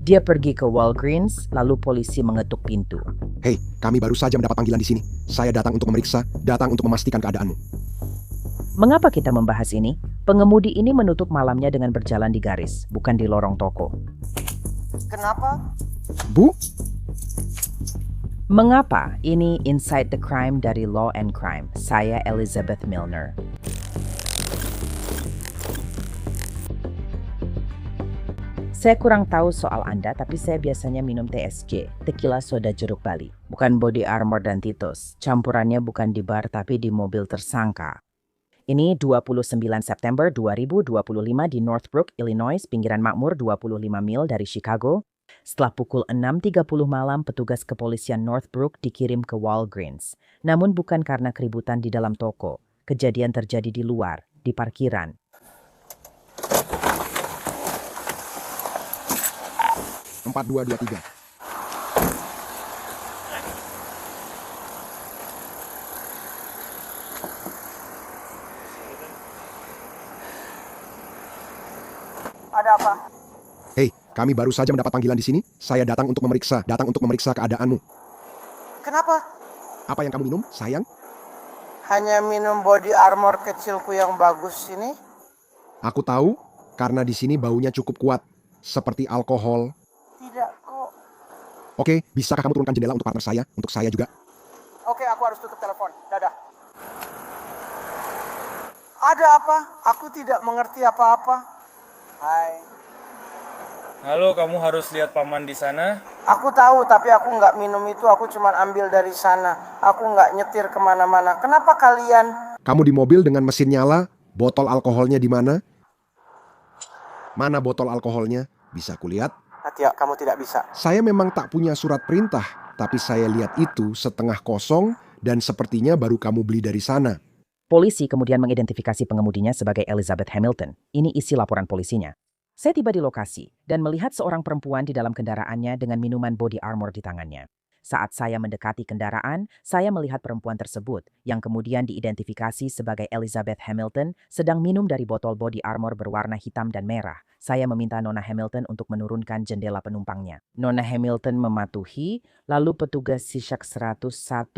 Dia pergi ke Walgreens, lalu polisi mengetuk pintu. Hei, kami baru saja mendapat panggilan di sini. Saya datang untuk memeriksa, datang untuk memastikan keadaanmu. Mengapa kita membahas ini? Pengemudi ini menutup malamnya dengan berjalan di garis, bukan di lorong toko. Kenapa? Bu, Mengapa? Ini Inside the Crime dari Law and Crime. Saya Elizabeth Milner. Saya kurang tahu soal Anda, tapi saya biasanya minum TSJ, tequila soda jeruk Bali. Bukan Body Armor dan Titus. Campurannya bukan di bar, tapi di mobil tersangka. Ini 29 September 2025 di Northbrook, Illinois, pinggiran makmur 25 mil dari Chicago. Setelah pukul 6.30 malam, petugas kepolisian Northbrook dikirim ke Walgreens. Namun bukan karena keributan di dalam toko. Kejadian terjadi di luar, di parkiran. 4223. Ada apa? Hei, kami baru saja mendapat panggilan di sini. Saya datang untuk memeriksa, keadaanmu. Kenapa? Apa yang kamu minum, sayang? Hanya minum body armor kecilku yang bagus ini? Aku tahu, karena di sini baunya cukup kuat, seperti alkohol. Tidak kok. Oke, bisakah kamu turunkan jendela untuk partner saya, untuk saya juga? Oke, aku harus tutup telepon. Dadah. Ada apa? Aku tidak mengerti apa-apa. Hai. Halo, kamu harus lihat paman di sana. Aku tahu, tapi aku nggak minum itu. Aku cuma ambil dari sana. Aku nggak nyetir kemana-mana. Kenapa kalian? Kamu di mobil dengan mesin nyala, botol alkoholnya di mana? Mana botol alkoholnya? Bisa kulihat? Atia, kamu tidak bisa. Saya memang tak punya surat perintah, tapi saya lihat itu setengah kosong dan sepertinya baru kamu beli dari sana. Polisi kemudian mengidentifikasi pengemudinya sebagai Elizabeth Hamilton. Ini isi laporan polisinya. Saya tiba di lokasi dan melihat seorang perempuan di dalam kendaraannya dengan minuman body armor di tangannya. Saat saya mendekati kendaraan, saya melihat perempuan tersebut yang kemudian diidentifikasi sebagai Elizabeth Hamilton sedang minum dari botol body armor berwarna hitam dan merah. Saya meminta Nona Hamilton untuk menurunkan jendela penumpangnya. Nona Hamilton mematuhi, lalu petugas Sishak 101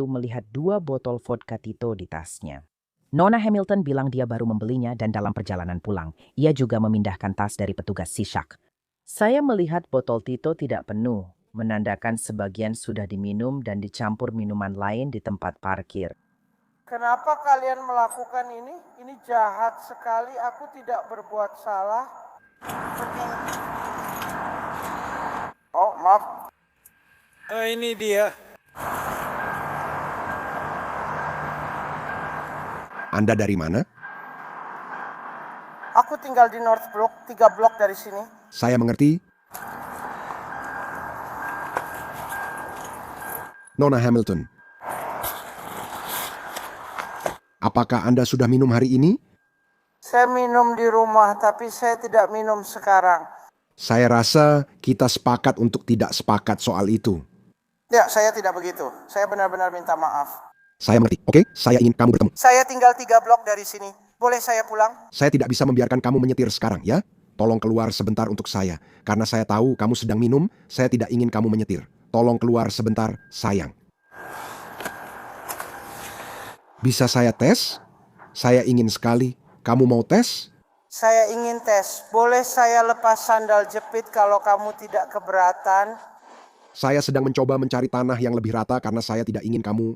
melihat 2 botol vodka Tito di tasnya. Nona Hamilton bilang dia baru membelinya dan dalam perjalanan pulang, ia juga memindahkan tas dari petugas Sishak. Saya melihat botol Tito tidak penuh, menandakan sebagian sudah diminum dan dicampur minuman lain di tempat parkir. Kenapa kalian melakukan ini? Ini jahat sekali. Aku tidak berbuat salah. Pergi. Oh, maaf. Ini dia. Anda dari mana? Aku tinggal di Northbrook, 3 blok dari sini. Saya mengerti. Nona Hamilton. Apakah Anda sudah minum hari ini? Saya minum di rumah, tapi saya tidak minum sekarang. Saya rasa kita sepakat untuk tidak sepakat soal itu. Ya, saya tidak begitu. Saya benar-benar minta maaf. Saya mengerti. Oke, saya ingin kamu bertemu. Saya tinggal 3 blok dari sini. Boleh saya pulang? Saya tidak bisa membiarkan kamu menyetir sekarang, ya? Tolong keluar sebentar untuk saya. Karena saya tahu kamu sedang minum, saya tidak ingin kamu menyetir. Tolong keluar sebentar, sayang. Bisa saya tes? Saya ingin sekali. Kamu mau tes? Saya ingin tes. Boleh saya lepas sandal jepit kalau kamu tidak keberatan? Saya sedang mencoba mencari tanah yang lebih rata karena saya tidak ingin kamu...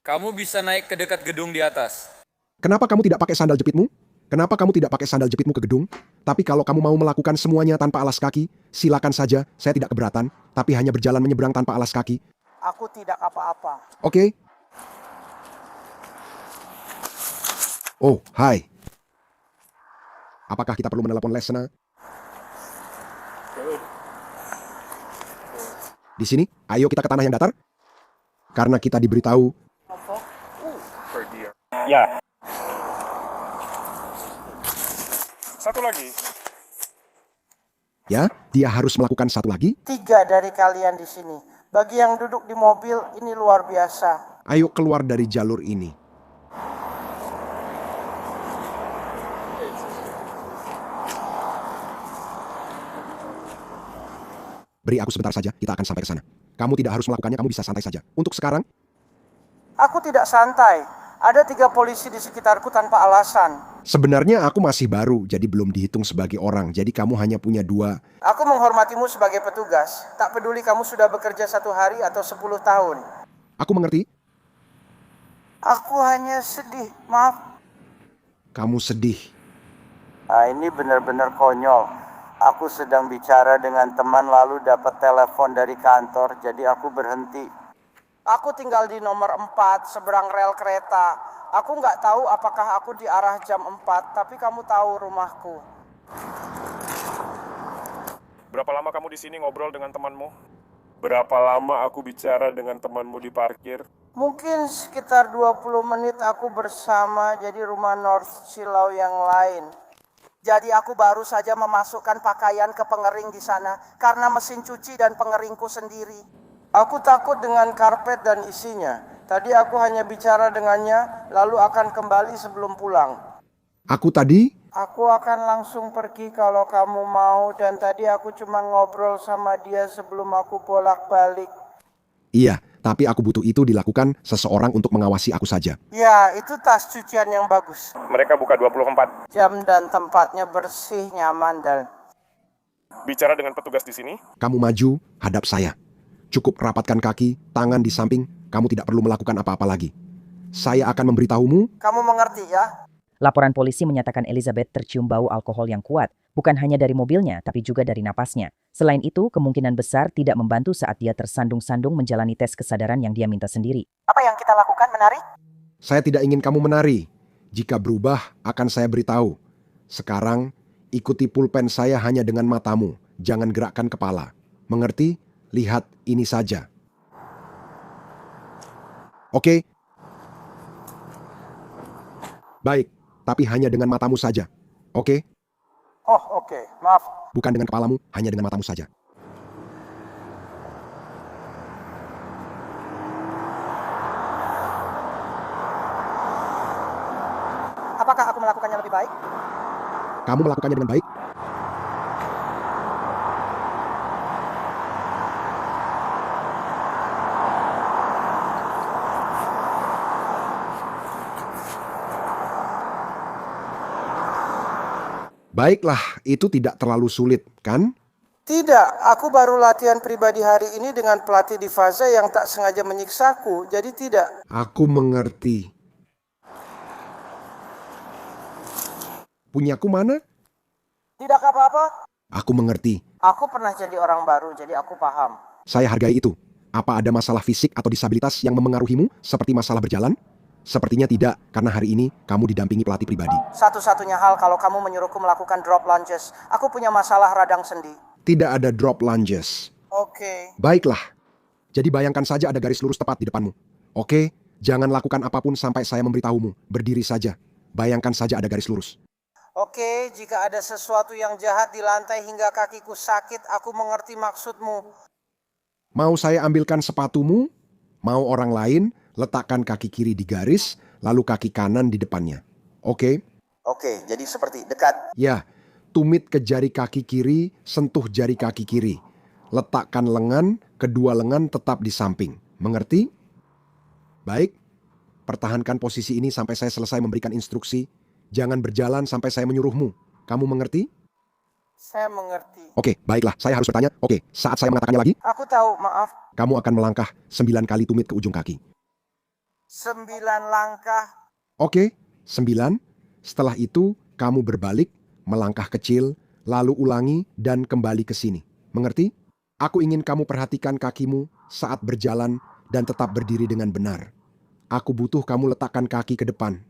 Kamu bisa naik ke dekat gedung di atas. Kenapa kamu tidak pakai sandal jepitmu? Kenapa kamu tidak pakai sandal jepitmu ke gedung? Tapi kalau kamu mau melakukan semuanya tanpa alas kaki, silakan saja, saya tidak keberatan. Tapi hanya berjalan menyeberang tanpa alas kaki. Aku tidak apa-apa. Oke? Oh, hai. Apakah kita perlu menelepon Lesna? Di sini, ayo kita ke tanah yang datar. Karena kita diberitahu. Ya. Satu lagi. Ya, dia harus melakukan satu lagi. 3 dari kalian di sini. Bagi yang duduk di mobil, ini luar biasa. Ayo keluar dari jalur ini. Beri aku sebentar saja, kita akan sampai ke sana. Kamu tidak harus melakukannya, kamu bisa santai saja. Untuk sekarang, Aku tidak santai. Ada 3 polisi di sekitarku tanpa alasan. sebenarnya aku masih baru, jadi belum dihitung sebagai orang. Jadi kamu hanya punya 2. Aku menghormatimu sebagai petugas. Tak peduli kamu sudah bekerja 1 hari atau 10 tahun. Aku mengerti, Aku hanya sedih. Maaf. kamu sedih. Ini benar-benar konyol. Aku sedang bicara dengan teman lalu dapat telepon dari kantor, jadi aku berhenti. Aku tinggal di nomor 4, seberang rel kereta. Aku nggak tahu apakah aku di arah jam 4, tapi kamu tahu rumahku. Berapa lama kamu di sini ngobrol dengan temanmu? Berapa lama aku bicara dengan temanmu di parkir? Mungkin sekitar 20 menit aku bersama jadi rumah North Silau yang lain. Jadi aku baru saja memasukkan pakaian ke pengering di sana karena mesin cuci dan pengeringku sendiri. Aku takut dengan karpet dan isinya. Tadi aku hanya bicara dengannya, lalu akan kembali sebelum pulang. Aku tadi, Aku akan langsung pergi kalau kamu mau, dan tadi aku cuma ngobrol sama dia sebelum aku bolak-balik. iya, tapi aku butuh itu dilakukan seseorang untuk mengawasi aku saja. Ya, itu tas cucian yang bagus. Mereka buka 24. Jam dan tempatnya bersih, nyaman, dan... Bicara dengan petugas di sini? Kamu maju, hadap saya. Cukup rapatkan kaki, tangan di samping, kamu tidak perlu melakukan apa-apa lagi. Saya akan memberitahumu. Kamu mengerti ya? Laporan polisi menyatakan Elizabeth tercium bau alkohol yang kuat, bukan hanya dari mobilnya, tapi juga dari napasnya. Selain itu, kemungkinan besar tidak membantu saat dia tersandung-sandung menjalani tes kesadaran yang dia minta sendiri. Apa yang kita lakukan menari? Saya tidak ingin kamu menari. Jika berubah, akan saya beritahu. Sekarang, ikuti pulpen saya hanya dengan matamu. Jangan gerakkan kepala. Mengerti? Lihat ini saja. Oke? Baik, tapi hanya dengan matamu saja. Oke? Oh, oke. Maaf. Bukan dengan kepalamu, hanya dengan matamu saja. Apakah aku melakukannya lebih baik? Kamu melakukannya dengan baik? Baiklah, itu tidak terlalu sulit, kan? Tidak, aku baru latihan pribadi hari ini dengan pelatih di fase yang tak sengaja menyiksaku, jadi tidak. Aku mengerti. Punyaku mana? Tidak apa-apa. Aku mengerti. Aku pernah jadi orang baru, jadi aku paham. Saya hargai itu. Apa ada masalah fisik atau disabilitas yang memengaruhimu, seperti masalah berjalan? Sepertinya tidak, karena hari ini kamu didampingi pelatih pribadi. Satu-satunya hal kalau kamu menyuruhku melakukan drop lunges, aku punya masalah radang sendi. Tidak ada drop lunges. Oke. Baiklah. Jadi bayangkan saja ada garis lurus tepat di depanmu. Oke, jangan lakukan apapun sampai saya memberitahumu. Berdiri saja. Bayangkan saja ada garis lurus. Oke, jika ada sesuatu yang jahat di lantai hingga kakiku sakit, aku mengerti maksudmu. Mau saya ambilkan sepatumu? Mau orang lain? Letakkan kaki kiri di garis, lalu kaki kanan di depannya. Oke? Oke, jadi seperti dekat. Ya, tumit ke jari kaki kiri, sentuh jari kaki kiri. Letakkan lengan, kedua lengan tetap di samping. Mengerti? Baik, pertahankan posisi ini sampai saya selesai memberikan instruksi. Jangan berjalan sampai saya menyuruhmu. Kamu mengerti? Saya mengerti. Oke, baiklah, saya harus bertanya. Oke, saat saya mengatakannya lagi, Aku tahu, maaf. kamu akan melangkah 9 kali tumit ke ujung kaki. 9 langkah. Oke, 9. Setelah itu, kamu berbalik, melangkah kecil, lalu ulangi dan kembali ke sini. Mengerti? Aku ingin kamu perhatikan kakimu saat berjalan dan tetap berdiri dengan benar. Aku butuh kamu letakkan kaki ke depan.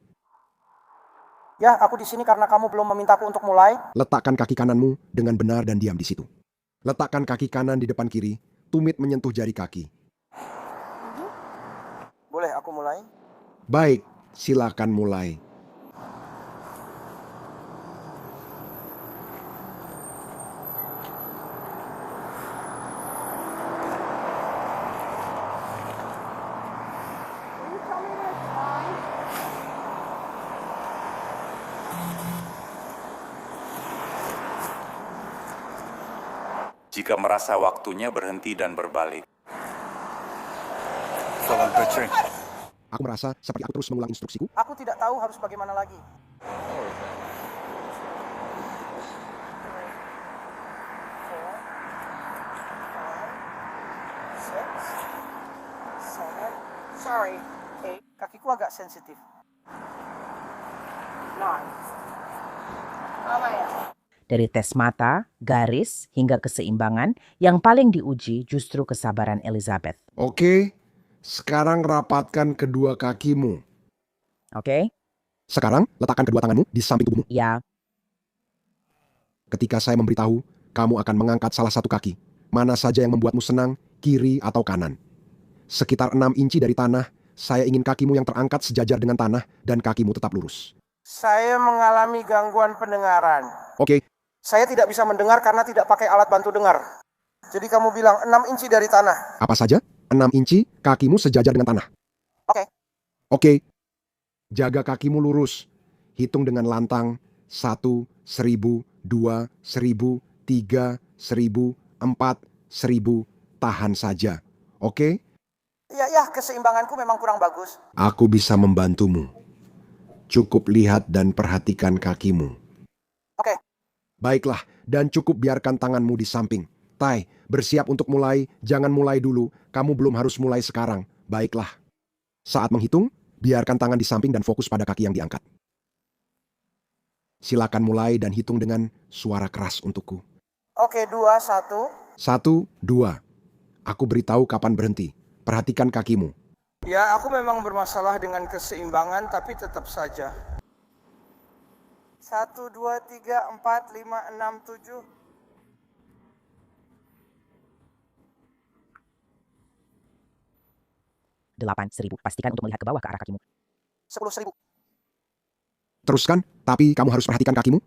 Ya, aku di sini karena kamu belum memintaku untuk mulai. Letakkan kaki kananmu dengan benar dan diam di situ. Letakkan kaki kanan di depan kiri, tumit menyentuh jari kaki. Boleh aku mulai? Baik, silakan mulai. jika merasa waktunya berhenti dan berbalik. Aku merasa seperti aku terus mengulang instruksiku. Aku tidak tahu harus bagaimana lagi. Sorry. Kakiku agak sensitif. 9. Dari tes mata, garis, hingga keseimbangan, yang paling diuji justru kesabaran Elizabeth. Oke, sekarang rapatkan kedua kakimu. Oke? Sekarang letakkan kedua tanganmu di samping tubuhmu. Ya. Ketika saya memberitahu, kamu akan mengangkat salah satu kaki. Mana saja yang membuatmu senang, kiri atau kanan. Sekitar 6 inci dari tanah, saya ingin kakimu yang terangkat sejajar dengan tanah dan kakimu tetap lurus. Saya mengalami gangguan pendengaran. Oke, Saya tidak bisa mendengar karena tidak pakai alat bantu dengar. Jadi kamu bilang 6 inci dari tanah. apa saja? 6 inci, kakimu sejajar dengan tanah. Oke. Oke. Jaga kakimu lurus. Hitung dengan lantang. 1, 1000, 2, 1000, 3, 1000, 4, 1000. Tahan saja. Oke? Ya, keseimbanganku memang kurang bagus. Aku bisa membantumu. Cukup lihat dan perhatikan kakimu. Oke. Baiklah, dan cukup biarkan tanganmu di samping. Tai, bersiap untuk mulai. Jangan mulai dulu. Kamu belum harus mulai sekarang. Baiklah. Saat menghitung, biarkan tangan di samping dan fokus pada kaki yang diangkat. Silakan mulai dan hitung dengan suara keras untukku. Oke, 2, 1. 1, 2. Aku beritahu kapan berhenti. Perhatikan kakimu. Ya, aku memang bermasalah dengan keseimbangan, tapi tetap saja. 1, 2, 3, 4, 5, 6, 7. 8.000. Pastikan untuk melihat ke bawah ke arah kakimu. 10.000. Teruskan, tapi kamu harus perhatikan kakimu.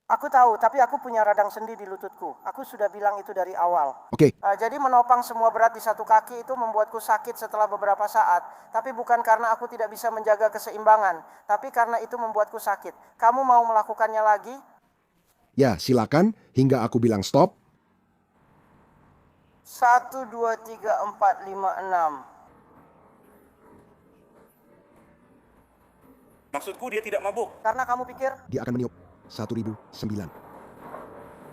Aku tahu, tapi aku punya radang sendi di lututku. Aku sudah bilang itu dari awal. Oke, Jadi menopang semua berat di satu kaki itu membuatku sakit setelah beberapa saat. Tapi bukan karena aku tidak bisa menjaga keseimbangan, tapi karena itu membuatku sakit. Kamu mau melakukannya lagi? ya silakan hingga aku bilang stop. 1, 2, 3, 4, 5, 6. Maksudku dia tidak mabuk. Karena kamu pikir Dia akan meniup. 1009.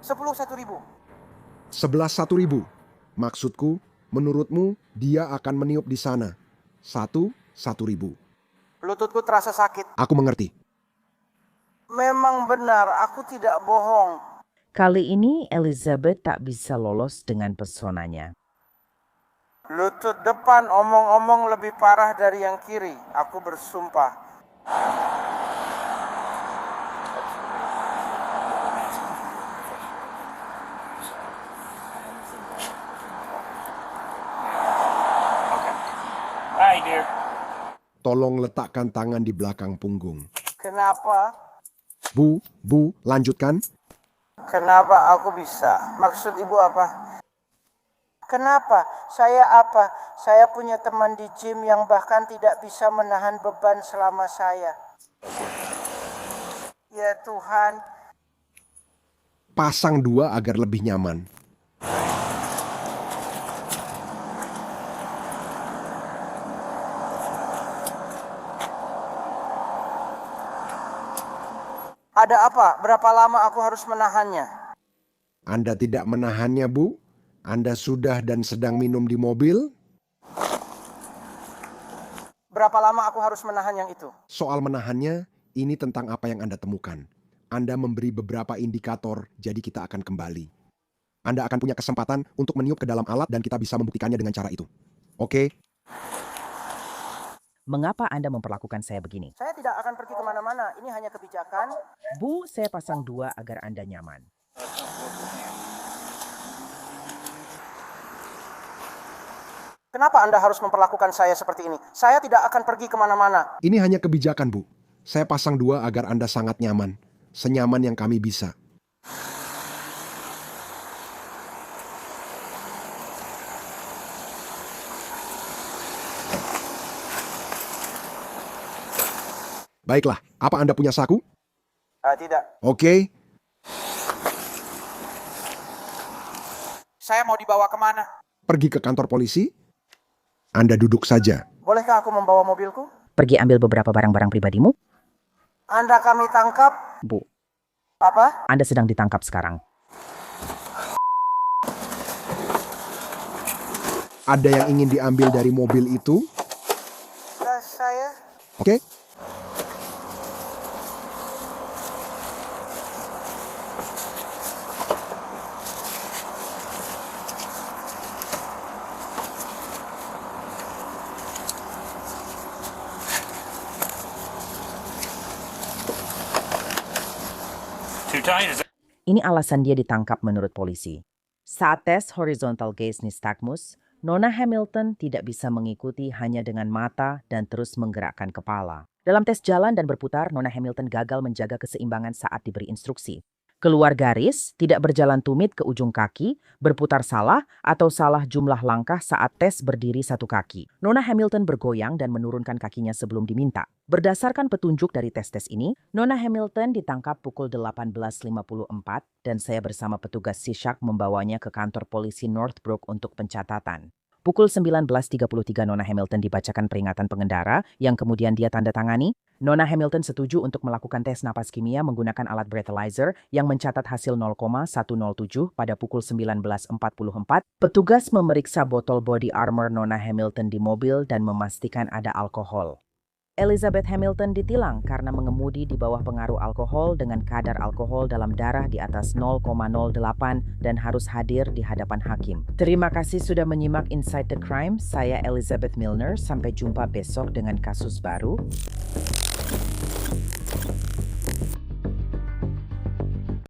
10, 1.000. 11 1000. Maksudku, menurutmu dia akan meniup di sana. 1 1000. Lututku terasa sakit. Aku mengerti. Memang benar, aku tidak bohong. Kali ini Elizabeth tak bisa lolos dengan pesonanya. Lutut depan omong-omong lebih parah dari yang kiri. Aku bersumpah. Hi dear. Tolong letakkan tangan di belakang punggung. Kenapa? Bu, lanjutkan. Kenapa aku bisa? Maksud ibu apa? Kenapa? Saya apa? Saya punya teman di gym yang bahkan tidak bisa menahan beban selama saya. Ya Tuhan. Pasang 2 agar lebih nyaman. Ada apa? Berapa lama aku harus menahannya? Anda tidak menahannya, Bu? Anda sudah dan sedang minum di mobil? Berapa lama aku harus menahan yang itu? Soal menahannya, ini tentang apa yang Anda temukan. Anda memberi beberapa indikator, jadi kita akan kembali. Anda akan punya kesempatan untuk meniup ke dalam alat dan kita bisa membuktikannya dengan cara itu. Oke? Mengapa Anda memperlakukan saya begini? Saya tidak akan pergi kemana-mana. Ini hanya kebijakan. Bu, saya pasang 2 agar Anda nyaman. Kenapa Anda harus memperlakukan saya seperti ini? Saya tidak akan pergi kemana-mana. Ini hanya kebijakan, Bu. Saya pasang 2 agar Anda sangat nyaman. Senyaman yang kami bisa. Baiklah, apa Anda punya saku? Tidak. Oke. Saya mau dibawa kemana? Pergi ke kantor polisi? Anda duduk saja. Bolehkah aku membawa mobilku? Pergi ambil beberapa barang-barang pribadimu? Anda kami tangkap? Bu, Apa? Anda sedang ditangkap sekarang. Ada yang ingin diambil dari mobil itu? Saya? Oke. Too tight, is it? Ini alasan dia ditangkap menurut polisi. Saat tes horizontal gaze nystagmus, Nona Hamilton tidak bisa mengikuti hanya dengan mata dan terus menggerakkan kepala. Dalam tes jalan dan berputar, Nona Hamilton gagal menjaga keseimbangan saat diberi instruksi. Keluar garis, tidak berjalan tumit ke ujung kaki, berputar salah, atau salah jumlah langkah saat tes berdiri satu kaki. Nona Hamilton bergoyang dan menurunkan kakinya sebelum diminta. Berdasarkan petunjuk dari tes-tes ini, Nona Hamilton ditangkap pukul 18.54 dan saya bersama petugas SISHAK membawanya ke kantor polisi Northbrook untuk pencatatan. Pukul 19.33 Nona Hamilton dibacakan peringatan pengendara yang kemudian dia tanda tangani. Nona Hamilton setuju untuk melakukan tes napas kimia menggunakan alat breathalyzer yang mencatat hasil 0,107 pada pukul 19.44. Petugas memeriksa botol body armor Nona Hamilton di mobil dan memastikan ada alkohol. Elizabeth Hamilton ditilang karena mengemudi di bawah pengaruh alkohol dengan kadar alkohol dalam darah di atas 0,08 dan harus hadir di hadapan hakim. Terima kasih sudah menyimak Inside the Crime. Saya Elizabeth Milner. Sampai jumpa besok dengan kasus baru.